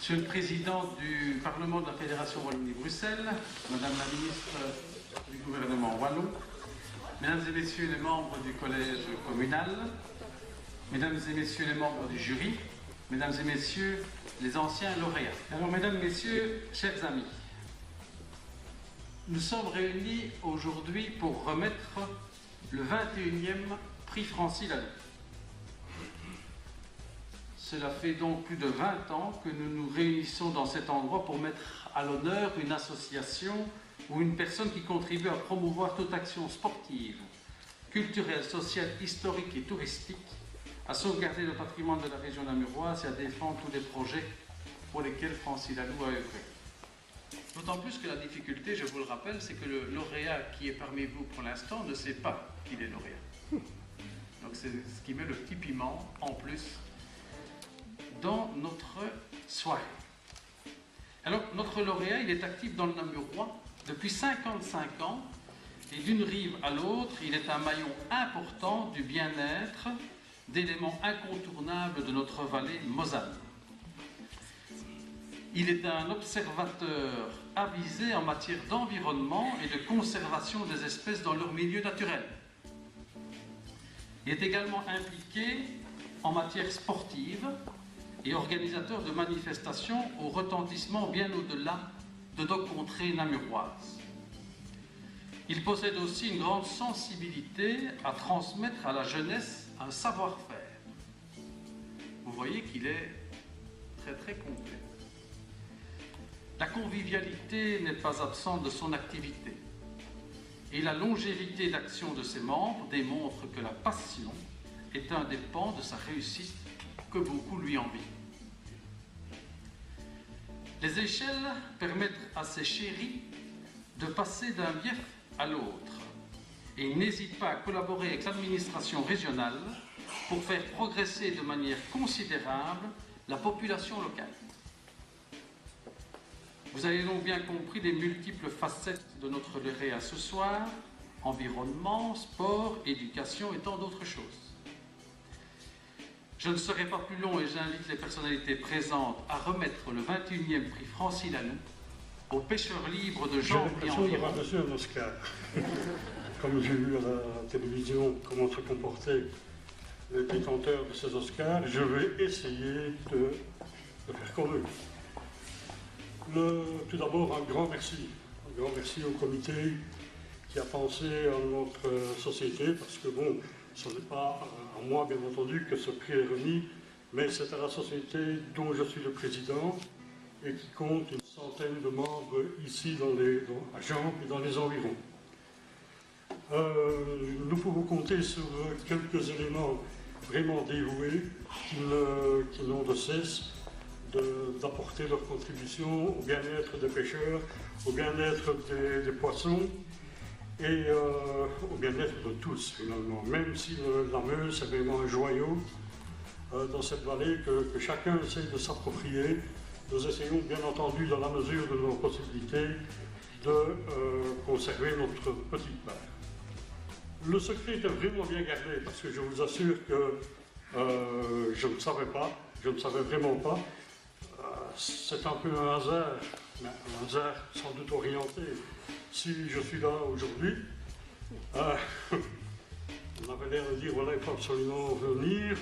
Monsieur le Président du Parlement de la Fédération Wallonie-Bruxelles, Madame la Ministre du gouvernement wallon, Mesdames et Messieurs les membres du Collège communal, Mesdames et Messieurs les membres du jury, Mesdames et Messieurs les anciens lauréats. Alors, Mesdames, Messieurs, chers amis, nous sommes réunis aujourd'hui pour remettre le 21e prix Francis Laloux. Cela fait donc plus de 20 ans que nous nous réunissons dans cet endroit pour mettre à l'honneur une association ou une personne qui contribue à promouvoir toute action sportive, culturelle, sociale, historique et touristique, à sauvegarder le patrimoine de la région namuroise et à défendre tous les projets pour lesquels Francis Laloux a œuvré. D'autant plus que la difficulté, je vous le rappelle, c'est que le lauréat qui est parmi vous pour l'instant ne sait pas qu'il est lauréat. Donc c'est ce qui met le petit piment en plus dans notre soirée. Alors, notre lauréat, il est actif dans le Namurois depuis 55 ans et d'une rive à l'autre, il est un maillon important du bien-être, d'éléments incontournables de notre vallée Mosane. Il est un observateur avisé en matière d'environnement et de conservation des espèces dans leur milieu naturel. Il est également impliqué en matière sportive et organisateur de manifestations au retentissement bien au-delà de nos contrées namuroises. Il possède aussi une grande sensibilité à transmettre à la jeunesse un savoir-faire. Vous voyez qu'il est très complet. La convivialité n'est pas absente de son activité et la longévité d'action de ses membres démontre que la passion est un des pans de sa réussite que beaucoup lui envient. Les échelles permettent à ces chéris de passer d'un bief à l'autre et il n'hésite pas à collaborer avec l'administration régionale pour faire progresser de manière considérable la population locale. Vous avez donc bien compris les multiples facettes de notre lauréat ce soir, environnement, sport, éducation et tant d'autres choses. Je ne serai pas plus long et j'invite les personnalités présentes à remettre le 21e prix Francis Laloux aux pêcheurs libres de Jean et environ. J'ai l'impression d'avoir reçu un Oscar. Comme j'ai vu à la télévision comment se comportaient les détenteurs de ces Oscars, je vais essayer de faire comme eux. Tout d'abord, un grand merci au comité qui a pensé à notre société, parce que bon, ce n'est pas à moi bien entendu que ce prix est remis, mais c'est à la société dont je suis le président et qui compte une centaine de membres ici à Gembes et dans les environs. Nous pouvons compter sur quelques éléments vraiment dévoués qui n'ont de cesse d'apporter leur contribution au bien-être des pêcheurs, au bien-être des poissons et au bien-être de tous finalement. Même si la Meuse est vraiment un joyau dans cette vallée que chacun essaie de s'approprier, nous essayons bien entendu dans la mesure de nos possibilités de conserver notre petite part. Le secret était vraiment bien gardé parce que je vous assure que je ne savais vraiment pas. C'est un peu un hasard, mais un hasard sans doute orienté. Si je suis là aujourd'hui, on avait l'air de dire voilà, il faut absolument venir.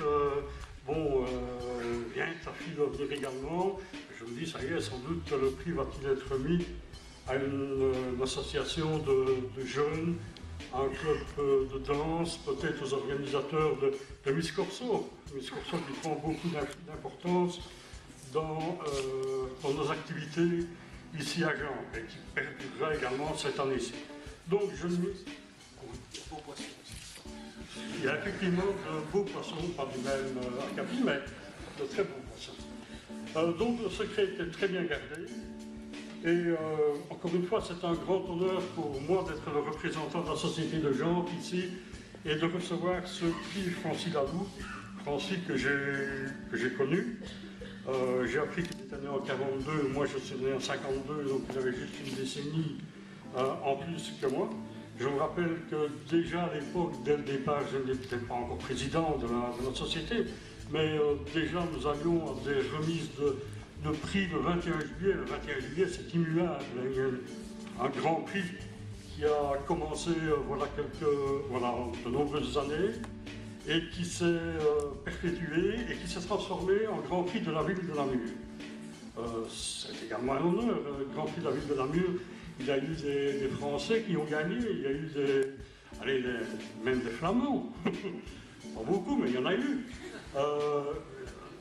Viens, ta fille doit venir également. Je me dis, ça y est, sans doute le prix va-t-il être remis à une association de jeunes, à un club de danse, peut-être aux organisateurs de Miss Corso. Miss Corso qui prend beaucoup d'importance dans nos activités ici à Gembes et qui perdurera également cette année-ci. Donc il y a effectivement de beaux poissons, pas du même acabit, mais de très beaux poissons. Donc le secret était très bien gardé. Et encore une fois, c'est un grand honneur pour moi d'être le représentant de la Société de Gembes ici et de recevoir ce prix Francis Laloux, Francis que j'ai connu. J'ai appris qu'il était né en 42, moi je suis né en 52, donc il avait juste une décennie en plus que moi. Je me rappelle que déjà à l'époque, dès le départ, je n'étais pas encore président de notre société, mais déjà nous allions à des remises le prix le 21 juillet. Le 21 juillet, c'est immuable. Il y a un grand prix qui a commencé de nombreuses années et qui s'est perpétué et qui s'est transformé en Grand Prix de la ville de Namur. C'est également un honneur. Le Grand Prix de la ville de Namur, il y a eu des Français qui ont gagné, il y a eu même des Flamands. Pas beaucoup, mais il y en a eu.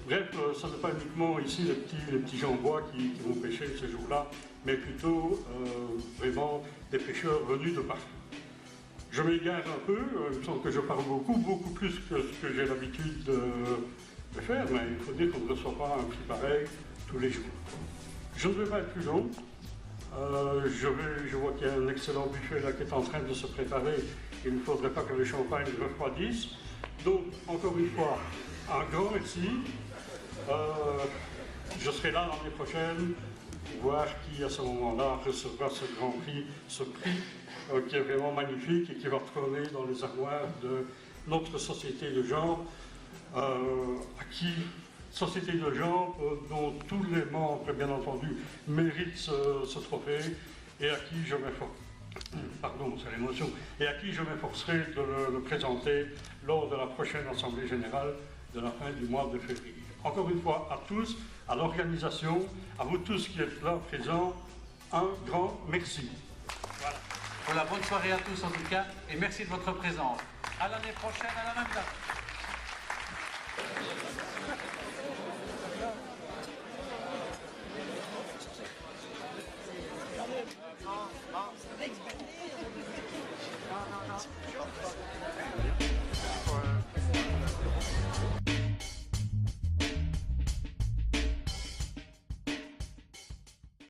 Bref, ce n'est pas uniquement ici les petits gens bois qui vont pêcher ce jour-là, mais plutôt vraiment des pêcheurs venus de partout. Je m'égare un peu, il me semble que je parle beaucoup plus que ce que j'ai l'habitude de faire, mais il faut dire qu'on ne reçoit pas un prix pareil tous les jours. Je ne vais pas être plus long. Je vois qu'il y a un excellent buffet là qui est en train de se préparer. Il ne faudrait pas que le champagne refroidisse. Donc, encore une fois, un grand merci. Je serai là l'année prochaine pour voir qui, à ce moment-là, recevra ce grand prix, ce prix qui est vraiment magnifique et qui va trôner dans les armoires de notre société de genre, société de genre dont tous les membres, bien entendu, méritent ce trophée et à qui je m'efforcerai de le présenter lors de la prochaine Assemblée Générale de la fin du mois de février. Encore une fois, à tous, à l'organisation, à vous tous qui êtes là présents, un grand merci. Voilà. Voilà, bonne soirée à tous en tout cas, et merci de votre présence. À l'année prochaine, à la même date.